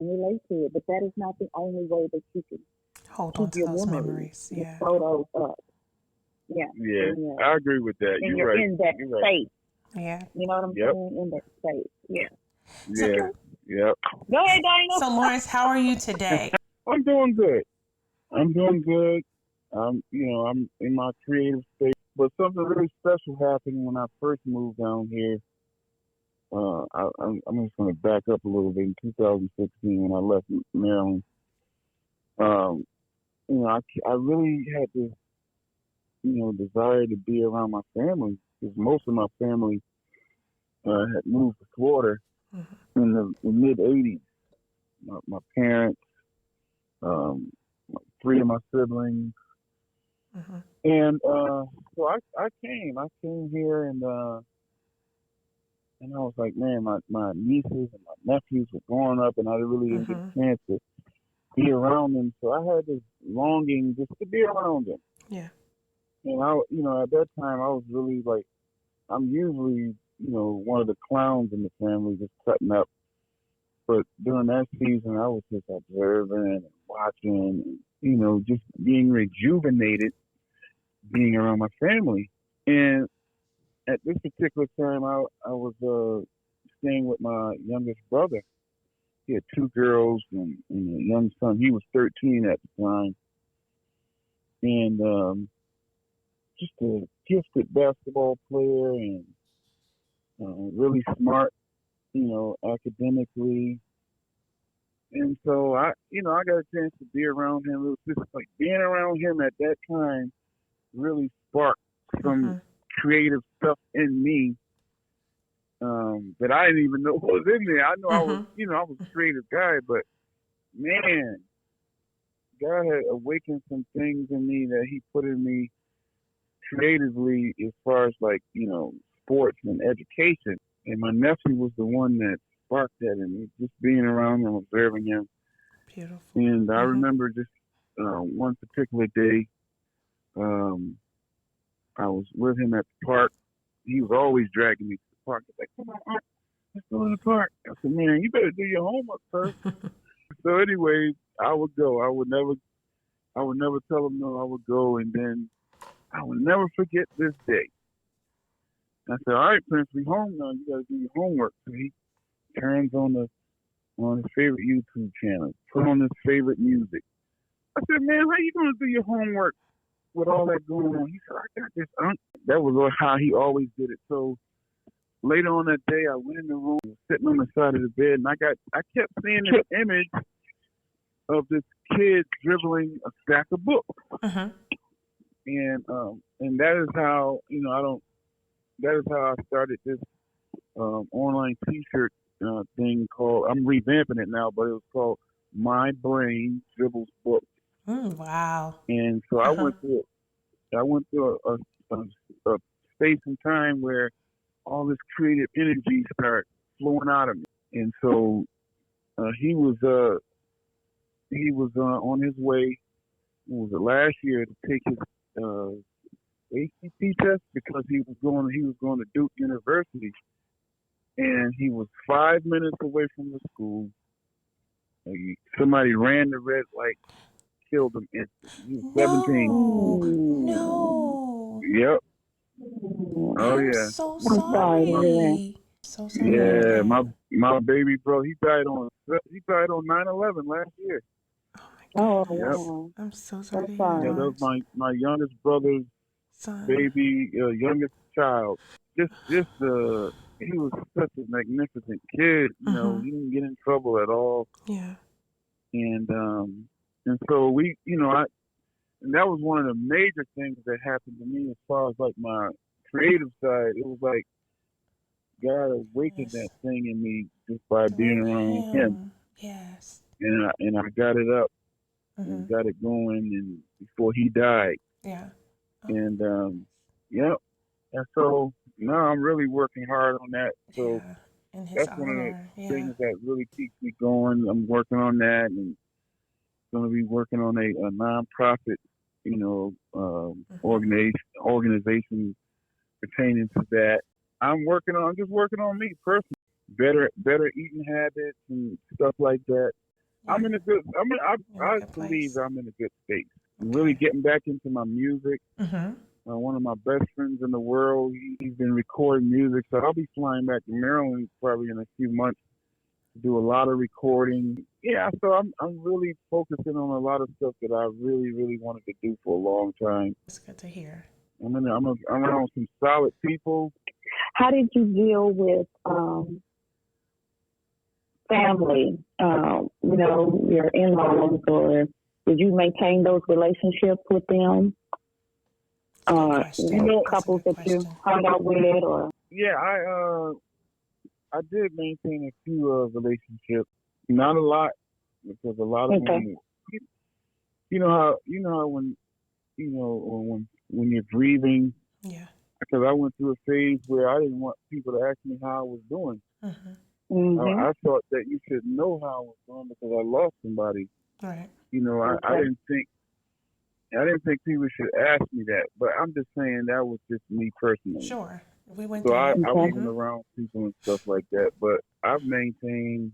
and relate to it. But that is not the only way that you can Hold on keep to your those memories, memories. your Yeah. photos up. Yeah. Yeah, And, I agree with that. and You're you're right. in that You're right. state. Yeah. You know what I'm Yep. saying? In that state. Yeah. So, Yeah. Yep. Go ahead, Dana. so Lawrence, how are you today? I'm doing good. I'm doing good. I'm in my creative state. But something really special happened when I first moved down here. I'm just going to back up a little bit. In 2016, when I left Maryland, um, I really had this, desire to be around my family because most of my family had moved to Florida in the mid '80s. My parents, um, three of my siblings, Mm-hmm. and so I came. I came here and I was like, man, my nieces and my nephews were growing up, and I really didn't get Mm-hmm. a chance to be around them. So I had this longing just to be around them. Yeah. And at that time, I was really like, I'm usually, one of the clowns in the family, just cutting up. But during that season, I was just observing and watching, and, just being rejuvenated, being around my family. And at this particular time, I was staying with my youngest brother. He had two girls and a young son. He was 13 at the time, and just a gifted basketball player and really smart, academically. And so I got a chance to be around him. It was just like being around him at that time really sparked Mm-hmm. some creative stuff in me that I didn't even know was in there. I know Mm-hmm. I was a creative guy, but man, God had awakened some things in me that He put in me creatively as far as like, sports and education. And my nephew was the one that sparked that in me, just being around him, observing him. Beautiful. And I Mm-hmm. remember just one particular day, um, I was with him at the park. He was always dragging me to the park. He's like, come on, Aunt, let's go to the park. I said, man, you better do your homework first. So anyway, I would go. I would never tell him no. I would go, and then I would never forget this day. I said, all right, Prince, we home now. You got to do your homework. So he turns on his favorite YouTube channel, put on his favorite music. I said, man, how you gonna do your homework with all that going on? He said, I got this, Aunt. That was how he always did it. So later on that day, I went in the room, sitting on the side of the bed, and I kept seeing this image of this kid dribbling a stack of books. Mm-hmm. And that is how that is how I started this online T-shirt thing called. I'm revamping it now, but it was called My Brain Dribbles Books. Wow. And so Uh-huh. I went through a space and time where all this creative energy started flowing out of me. And so he was on his way. What was it, last year, to take his ACT test because he was going to Duke University, and he was 5 minutes away from the school. Somebody ran the red light, killed him instantly. He was 17. No. Mm. No. Yep. Oh I'm yeah. so I'm sorry to hear that. sorry. So sorry to hear Yeah. that. My baby bro, he died on 9/11 last year. Oh my Oh, Yep. goodness. wow. I'm so So sorry to hear, Yeah, sorry. that was Lawrence. my youngest brother's Son. baby, youngest child. Just he was such a magnificent kid. Mm-hmm. He didn't get in trouble at all, Yeah. and so and that was one of the major things that happened to me as far as like my creative side. It was like God awakened that Yes. thing in me just by being Through around Him, him. Yes. and I got it up Mm-hmm. and got it going, and before He died, Yeah. Oh, and yep. And so now I'm really working hard on that. So yeah. In his that's one of the honor. Yeah. things that really keeps me going. I'm working on that, and going to be working on a nonprofit, Mm-hmm. organization pertaining to that. I'm just working on me personally, better eating habits and stuff like that. I'm in a good. You're in a I good believe place. I'm in a good space. I'm Okay. really getting back into my music. Mm-hmm. One of my best friends in the world, he's been recording music, so I'll be flying back to Maryland probably in a few months to do a lot of recording. Yeah, so I'm really focusing on a lot of stuff that I really wanted to do for a long time. It's good to hear. I'm around some solid people. How did you deal with family? Your in-laws, or did you maintain those relationships with them? Good question. That's a Couples good that you question. hung out with, or Yeah, I did maintain a few relationships, not a lot, because a lot of okay, them, you know how when you're grieving, Yeah. because I went through a phase where I didn't want people to ask me how I was doing. Mm-hmm. hmm I thought that you should know how I was doing because I lost somebody. Right. I okay, didn't think people should ask me that, but I'm just saying that was just me personally. Sure. We went So through it. I okay, wasn't around people and stuff like that, but I've maintained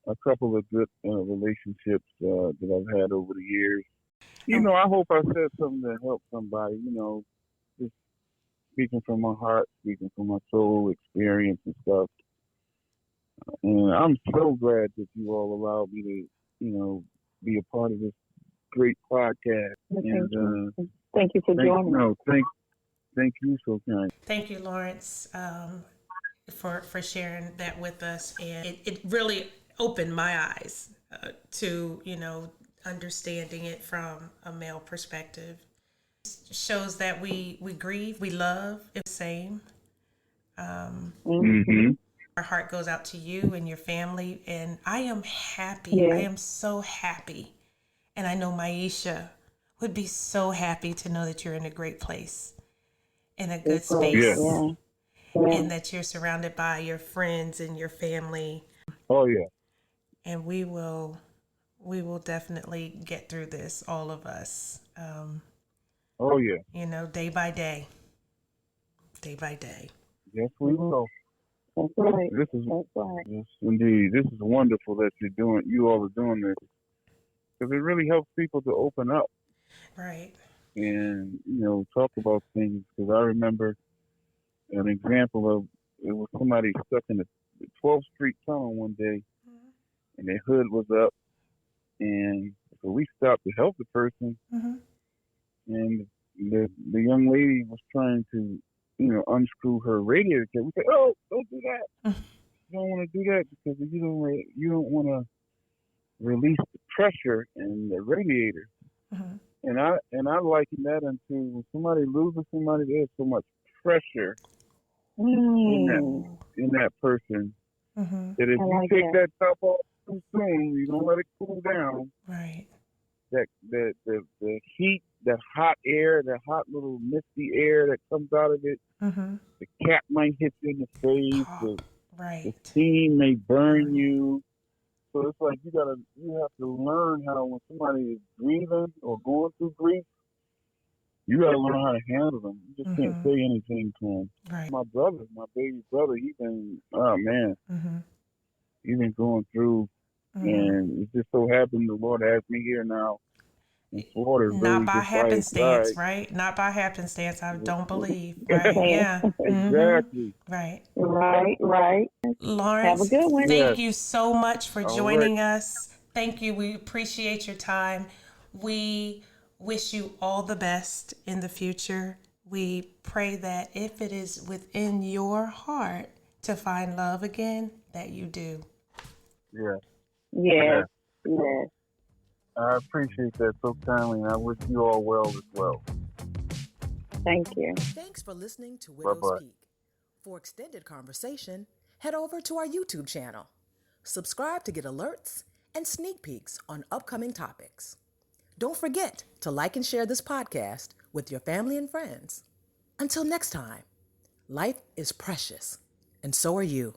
a couple of good relationships that I've had over the years. Oh, I hope I said something that helped somebody. Just speaking from my heart, speaking from my soul, experience and stuff. And I'm so glad that you all allowed me to, be a part of this great podcast. thank And you. Thank you for joining us. thank you so kind. thank you, Lawrence, for sharing that with us, and it really opened my eyes to understanding it from a male perspective. Shows that we grieve, we love, it's the same. Mm-hmm. Our heart goes out to you and your family, and I am happy. I Yeah, am so happy, and I know Maisha would be so happy to know that you're in a great place, in a good it's great. Yeah. space, Yeah, yeah. and that you're surrounded by your friends and your family, Oh yeah. and we will definitely get through this, all of us. Oh yeah. Day by day, day by day. Yes, we will. That's right. This is That's right. Yes, indeed. This is wonderful that you all are doing this, because it really helps people to open up Right. and talk about things. Because I remember an example of it was somebody stuck in the 12th Street tunnel one day, and their hood was up, and so we stopped to help the person, Mm-hmm. and the young lady was trying to unscrew her radiator kit. We said, "Oh, don't do that. You don't want to do that because you don't want to release the pressure in the radiator." Mm-hmm. And I liken that into when somebody loses somebody, there's so much pressure in that Mm, in that person Mm-hmm. that if I you like take that. that top off too soon, you don't let it cool down, Right. that the heat, that hot air, that hot little misty air that comes out of it, Mm-hmm. the cat might hit you in the face, the Right. steam may burn you. So it's like you have to learn how, when somebody is grieving or going through grief, you got to learn how to handle them. You just can't Mm-hmm. say anything to them. Right. My brother, my baby brother, oh man, Mm-hmm. he's been going through, Mm-hmm. and it just so happened the Lord has me here now in Florida, Not really by just by his happenstance, right? Not by happenstance, I don't believe. Right. Understand. Yeah. Mm-hmm. Exactly. Right. Right. Have a Lawrence, good one. Yes. thank you so much for All right. joining us. Thank you. We appreciate your time. We wish you all the best in the future. We pray that if it is within your heart to find love again, that you do. Yeah. Yes. Yes. I appreciate that so kindly, and I wish you all well as well. Thank you. Thanks for listening to Bye Widow's bye. Peak. For extended conversation, head over to our YouTube channel. Subscribe to get alerts and sneak peeks on upcoming topics. Don't forget to like and share this podcast with your family and friends. Until next time, life is precious, and so are you.